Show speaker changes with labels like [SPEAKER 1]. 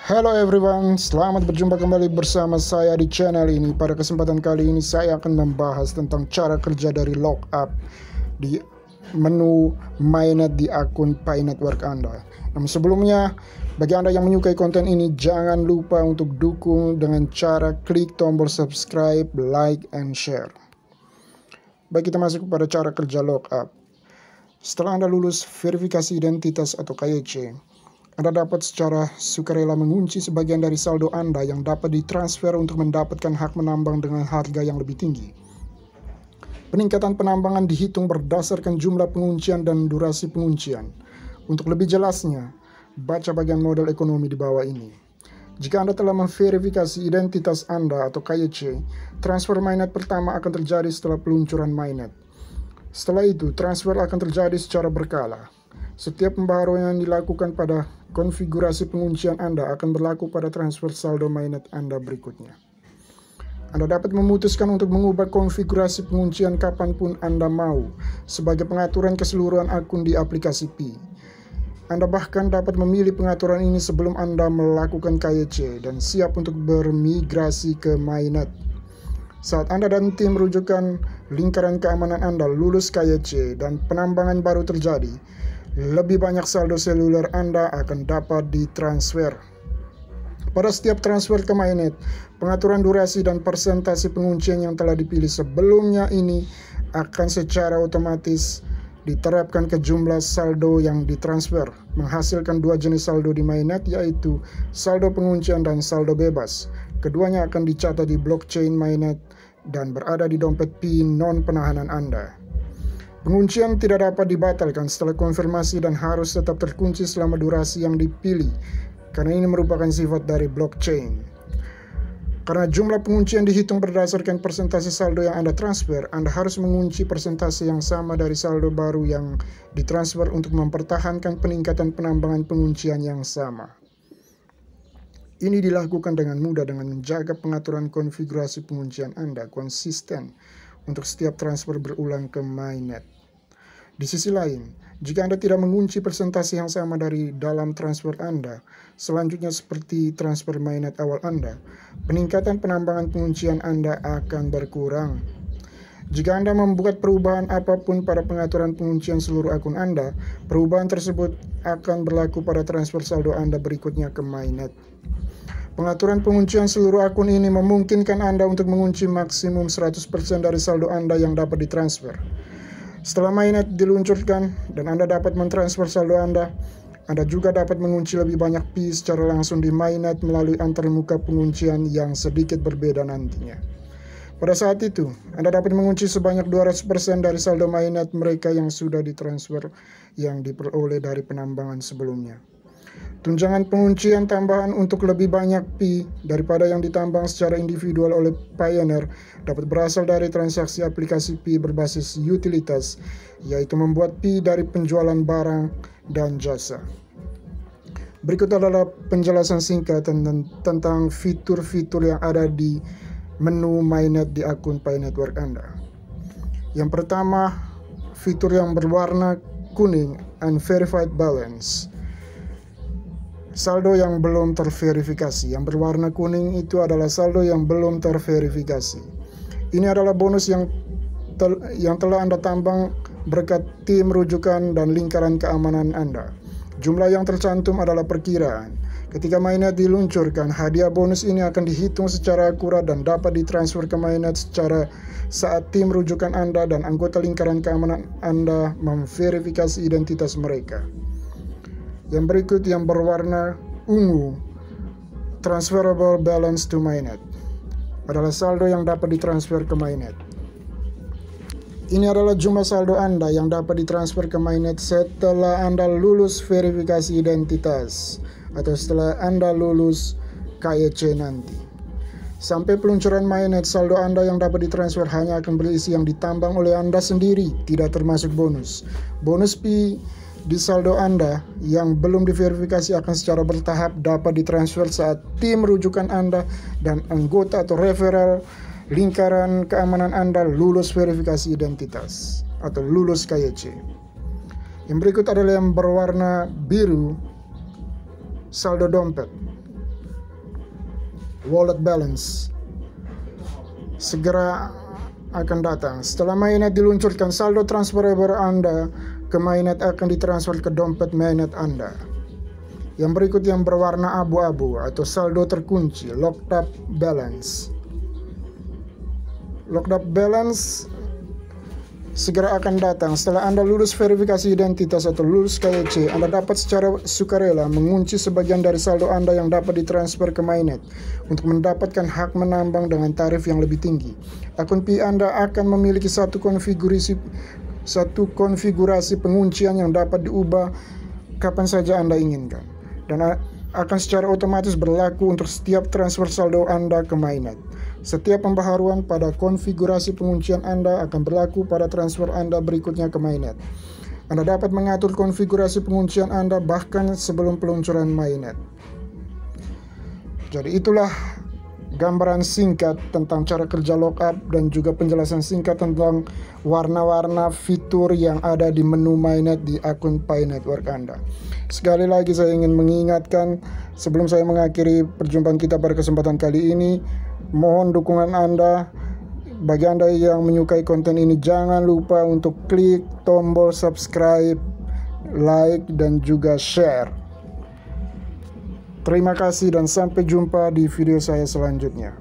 [SPEAKER 1] Hello everyone, selamat berjumpa kembali bersama saya di channel ini. Pada kesempatan kali ini saya akan membahas tentang cara kerja dari lookup di menu MyNet di akun Pi Network Anda. Namun sebelumnya, bagi Anda yang menyukai konten ini, jangan lupa untuk dukung dengan cara klik tombol subscribe, like, and share. Baik, kita masuk kepada cara kerja lookup. Setelah Anda lulus verifikasi identitas atau KYC, Anda dapat secara sukarela mengunci sebagian dari saldo Anda yang dapat ditransfer untuk mendapatkan hak menambang dengan harga yang lebih tinggi. Peningkatan penambangan dihitung berdasarkan jumlah penguncian dan durasi penguncian. Untuk lebih jelasnya, baca bagian model ekonomi di bawah ini. Jika Anda telah memverifikasi identitas Anda atau KYC, transfer MyNet pertama akan terjadi setelah peluncuran MyNet. Setelah itu, transfer akan terjadi secara berkala. Setiap pembaharuan yang dilakukan pada konfigurasi penguncian Anda akan berlaku pada transfer saldo MyNet Anda berikutnya. Anda dapat memutuskan untuk mengubah konfigurasi penguncian kapanpun Anda mau sebagai pengaturan keseluruhan akun di aplikasi Pi. Anda bahkan dapat memilih pengaturan ini sebelum Anda melakukan KYC dan siap untuk bermigrasi ke MyNet. Saat Anda dan tim rujukan lingkaran keamanan Anda lulus KYC dan penambangan baru terjadi, lebih banyak saldo seluler Anda akan dapat ditransfer. Pada setiap transfer ke MyNet, pengaturan durasi dan persentase penguncian yang telah dipilih sebelumnya ini akan secara otomatis diterapkan ke jumlah saldo yang ditransfer, menghasilkan dua jenis saldo di MyNet, yaitu saldo penguncian dan saldo bebas. Keduanya akan dicatat di blockchain MyNet dan berada di dompet Pi non-penahanan Anda. Penguncian tidak dapat dibatalkan setelah konfirmasi dan harus tetap terkunci selama durasi yang dipilih, karena ini merupakan sifat dari blockchain. Karena jumlah penguncian dihitung berdasarkan persentase saldo yang Anda transfer, Anda harus mengunci persentase yang sama dari saldo baru yang ditransfer untuk mempertahankan peningkatan penambangan penguncian yang sama. Ini dilakukan dengan mudah dengan menjaga pengaturan konfigurasi penguncian Anda konsisten untuk setiap transfer berulang ke MyNet. Di sisi lain, jika Anda tidak mengunci persentase yang sama dari dalam transfer Anda, selanjutnya seperti transfer MyNet awal Anda, peningkatan penambangan penguncian Anda akan berkurang. Jika Anda membuat perubahan apapun pada pengaturan penguncian seluruh akun Anda, perubahan tersebut akan berlaku pada transfer saldo Anda berikutnya ke MyNet. Pengaturan penguncian seluruh akun ini memungkinkan Anda untuk mengunci maksimum 100% dari saldo Anda yang dapat ditransfer. Setelah MyNet diluncurkan dan Anda dapat mentransfer saldo Anda juga dapat mengunci lebih banyak Pi secara langsung di MyNet melalui antarmuka penguncian yang sedikit berbeda nantinya. Pada saat itu, Anda dapat mengunci sebanyak 200% dari saldo MyNet mereka yang sudah ditransfer yang diperoleh dari penambangan sebelumnya. Tunjangan penguncian tambahan untuk lebih banyak Pi daripada yang ditambang secara individual oleh Pioneer dapat berasal dari transaksi aplikasi Pi berbasis utilitas, yaitu membuat Pi dari penjualan barang dan jasa. Berikut adalah penjelasan singkat tentang fitur-fitur yang ada di menu MyNet di akun Pi Network Anda. Yang pertama, fitur yang berwarna kuning, Unverified Balance. Saldo yang belum terverifikasi. Yang berwarna kuning itu adalah saldo yang belum terverifikasi. Ini adalah bonus yang telah Anda tambang berkat tim rujukan dan lingkaran keamanan Anda. Jumlah yang tercantum adalah perkiraan. Ketika MyNet diluncurkan, hadiah bonus ini akan dihitung secara akurat dan dapat ditransfer ke MyNet secara saat tim rujukan Anda dan anggota lingkaran keamanan Anda memverifikasi identitas mereka. Yang berikut yang berwarna ungu, Transferable Balance to MyNet, adalah saldo yang dapat ditransfer ke MyNet. Ini adalah jumlah saldo Anda yang dapat ditransfer ke MyNet setelah Anda lulus verifikasi identitas atau setelah Anda lulus KYC nanti. Sampai peluncuran MyNet, saldo Anda yang dapat ditransfer hanya akan berisi yang ditambang oleh Anda sendiri, tidak termasuk bonus. Bonus Pi di saldo Anda yang belum diverifikasi akan secara bertahap dapat ditransfer saat tim rujukan Anda dan anggota atau referral lingkaran keamanan Anda lulus verifikasi identitas atau lulus KYC. Yang berikut adalah yang berwarna biru, saldo dompet. wallet balance segera akan datang. Setelah mainnet diluncurkan, saldo transferable Anda ke mainnet akan ditransfer ke dompet mainnet Anda. Yang berikut yang berwarna abu-abu atau saldo terkunci, locked up balance. Locked up balance segera akan datang. Setelah Anda lulus verifikasi identitas atau lulus KYC, Anda dapat secara sukarela mengunci sebagian dari saldo Anda yang dapat ditransfer ke mainnet untuk mendapatkan hak menambang dengan tarif yang lebih tinggi. Akun Pi Anda akan memiliki satu konfigurasi penguncian yang dapat diubah kapan saja Anda inginkan, dan akan secara otomatis berlaku untuk setiap transfer saldo Anda ke mainnet. Setiap pembaharuan pada konfigurasi penguncian Anda akan berlaku pada transfer Anda berikutnya ke mainnet. Anda dapat mengatur konfigurasi penguncian Anda bahkan sebelum peluncuran mainnet. Jadi itulah gambaran singkat tentang cara kerja lockup dan juga penjelasan singkat tentang warna-warna fitur yang ada di menu mainnet di akun Pi Network Anda. Sekali lagi saya ingin mengingatkan sebelum saya mengakhiri perjumpaan kita pada kesempatan kali ini, mohon dukungan Anda. Bagi Anda yang menyukai konten ini, jangan lupa untuk klik tombol subscribe, like, dan juga share. Terima kasih dan sampai jumpa di video saya selanjutnya.